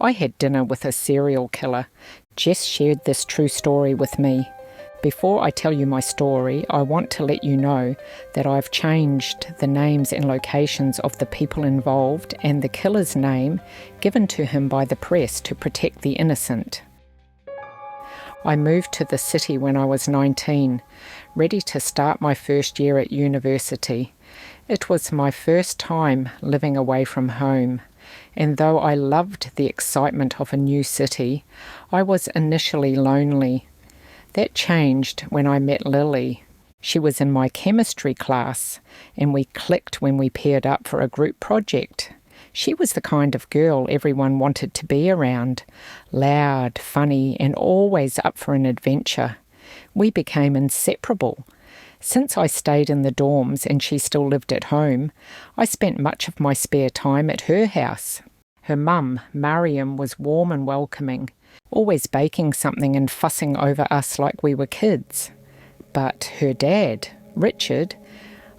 I had dinner with a serial killer. Jess shared this true story with me. Before I tell you my story, I want to let you know that I've changed the names and locations of the people involved and the killer's name given to him by the press to protect the innocent. I moved to the city when I was 19, ready to start my first year at university. It was my first time living away from home, and though I loved the excitement of a new city, I was initially lonely. That changed when I met Lily. She was in my chemistry class, and we clicked when we paired up for a group project. She was the kind of girl everyone wanted to be around, loud, funny, and always up for an adventure. We became inseparable. Since I stayed in the dorms and she still lived at home, I spent much of my spare time at her house. Her mum, Mariam, was warm and welcoming, always baking something and fussing over us like we were kids. But her dad, Richard,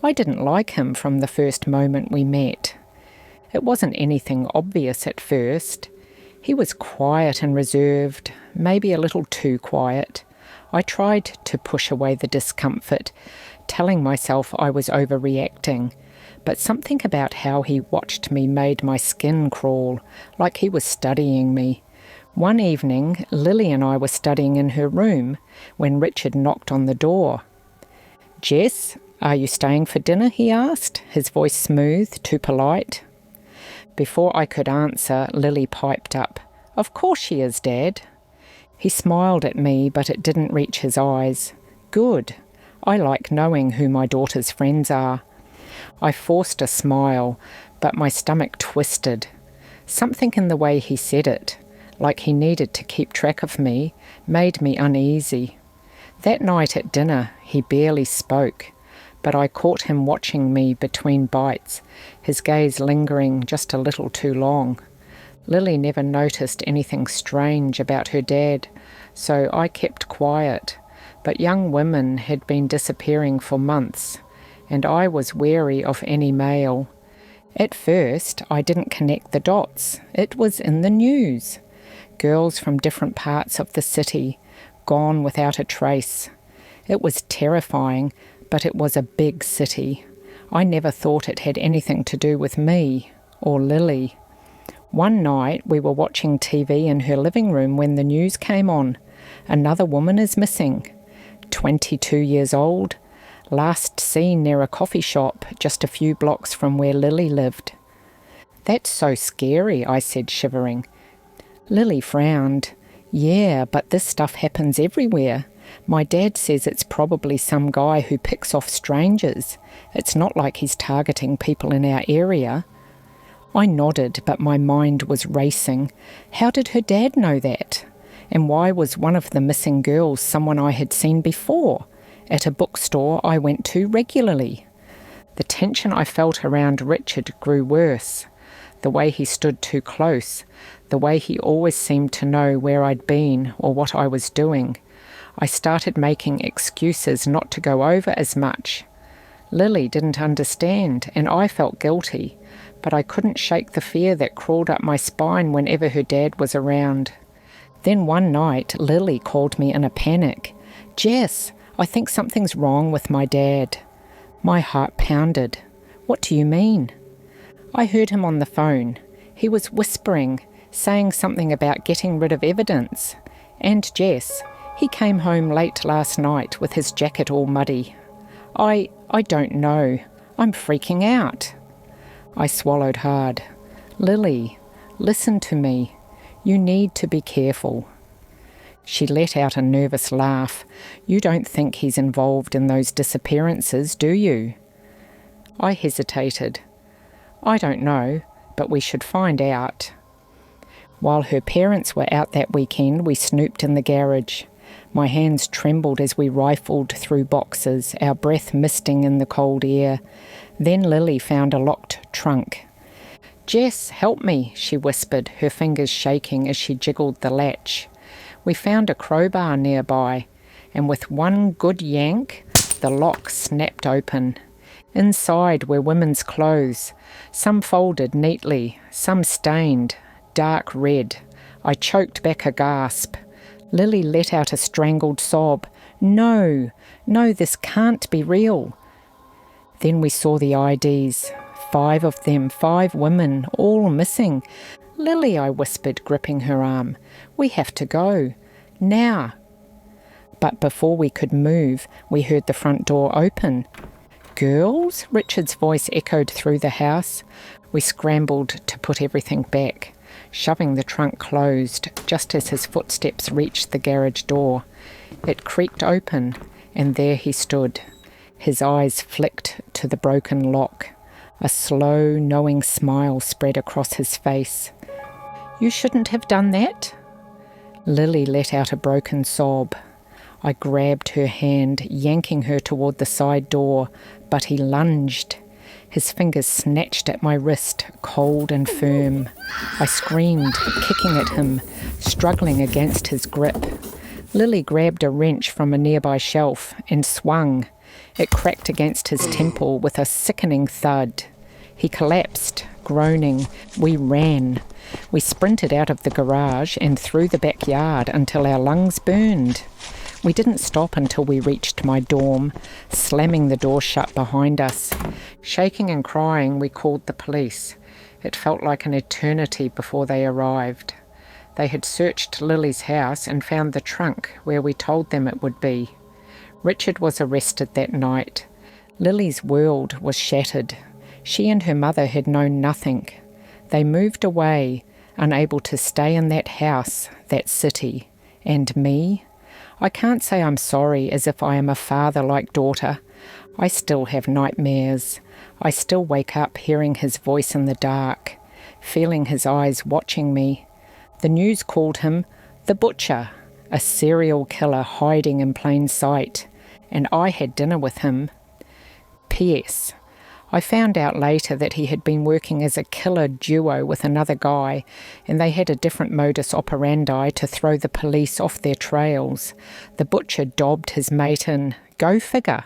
I didn't like him from the first moment we met. It wasn't anything obvious at first. He was quiet and reserved, maybe a little too quiet. I tried to push away the discomfort, telling myself I was overreacting, but something about how he watched me made my skin crawl, like he was studying me. One evening, Lily and I were studying in her room when Richard knocked on the door. "Jess, are you staying for dinner?" he asked, his voice smooth, too polite. Before I could answer, Lily piped up, "Of course she is, Dad." He smiled at me, but it didn't reach his eyes. Good. I like knowing who my daughter's friends are. I forced a smile, but my stomach twisted. Something in the way he said it, like he needed to keep track of me, made me uneasy. That night at dinner, he barely spoke, but I caught him watching me between bites, his gaze lingering just a little too long. Lily never noticed anything strange about her dad, so I kept quiet, but young women had been disappearing for months, and I was wary of any male. At first, I didn't connect the dots. It was in the news. Girls from different parts of the city, gone without a trace. It was terrifying, but it was a big city. I never thought it had anything to do with me or Lily. One night we were watching TV in her living room when the news came on. Another woman is missing. 22 years old. Last seen near a coffee shop just a few blocks from where Lily lived. "That's so scary," I said, shivering. Lily frowned. "Yeah, but this stuff happens everywhere. My dad says it's probably some guy who picks off strangers. It's not like he's targeting people in our area." I nodded, but my mind was racing. How did her dad know that? And why was one of the missing girls someone I had seen before, at a bookstore I went to regularly? The tension I felt around Richard grew worse. The way he stood too close, the way he always seemed to know where I'd been or what I was doing. I started making excuses not to go over as much. Lily didn't understand, and I felt guilty, but I couldn't shake the fear that crawled up my spine whenever her dad was around. Then one night, Lily called me in a panic. "Jess, I think something's wrong with my dad." My heart pounded. "What do you mean?" I heard him on the phone. He was whispering, saying something about getting rid of evidence. And Jess, he came home late last night with his jacket all muddy. I don't know. I'm freaking out. I swallowed hard. "Lily, listen to me. You need to be careful." She let out a nervous laugh. "You don't think he's involved in those disappearances, do you?" I hesitated. "I don't know, but we should find out." While her parents were out that weekend, we snooped in the garage. My hands trembled as we rifled through boxes, our breath misting in the cold air. Then Lily found a locked trunk. "Jess, help me," she whispered, her fingers shaking as she jiggled the latch. We found a crowbar nearby, and with one good yank, the lock snapped open. Inside were women's clothes, some folded neatly, some stained, dark red, I choked back a gasp. Lily let out a strangled sob. No, this can't be real. Then we saw the IDs. 5 of them, 5 women, all missing. Lily, I whispered, gripping her arm. We have to go. Now. But before we could move, we heard the front door open. Girls? Richard's voice echoed through the house. We scrambled to put everything back, shoving the trunk closed just as his footsteps reached the garage door. It creaked open, and there he stood. His eyes flicked to the broken lock. A slow, knowing smile spread across his face. You shouldn't have done that. Lily let out a broken sob. I grabbed her hand, yanking her toward the side door, but he lunged. His fingers snatched at my wrist, cold and firm. I screamed, kicking at him, struggling against his grip. Lily grabbed a wrench from a nearby shelf and swung. It cracked against his temple with a sickening thud. He collapsed, groaning. We ran. We sprinted out of the garage and through the backyard until our lungs burned. We didn't stop until we reached my dorm, slamming the door shut behind us. Shaking and crying, we called the police. It felt like an eternity before they arrived. They had searched Lily's house and found the trunk where we told them it would be. Richard was arrested that night. Lily's world was shattered. She and her mother had known nothing. They moved away, unable to stay in that house, that city. And me? I can't say I'm sorry as if I am a father-like daughter. I still have nightmares. I still wake up hearing his voice in the dark, feeling his eyes watching me. The news called him the Butcher, a serial killer hiding in plain sight, and I had dinner with him. P.S. I found out later that he had been working as a killer duo with another guy, and they had a different modus operandi to throw the police off their trails. The Butcher dobbed his mate in. Go figure.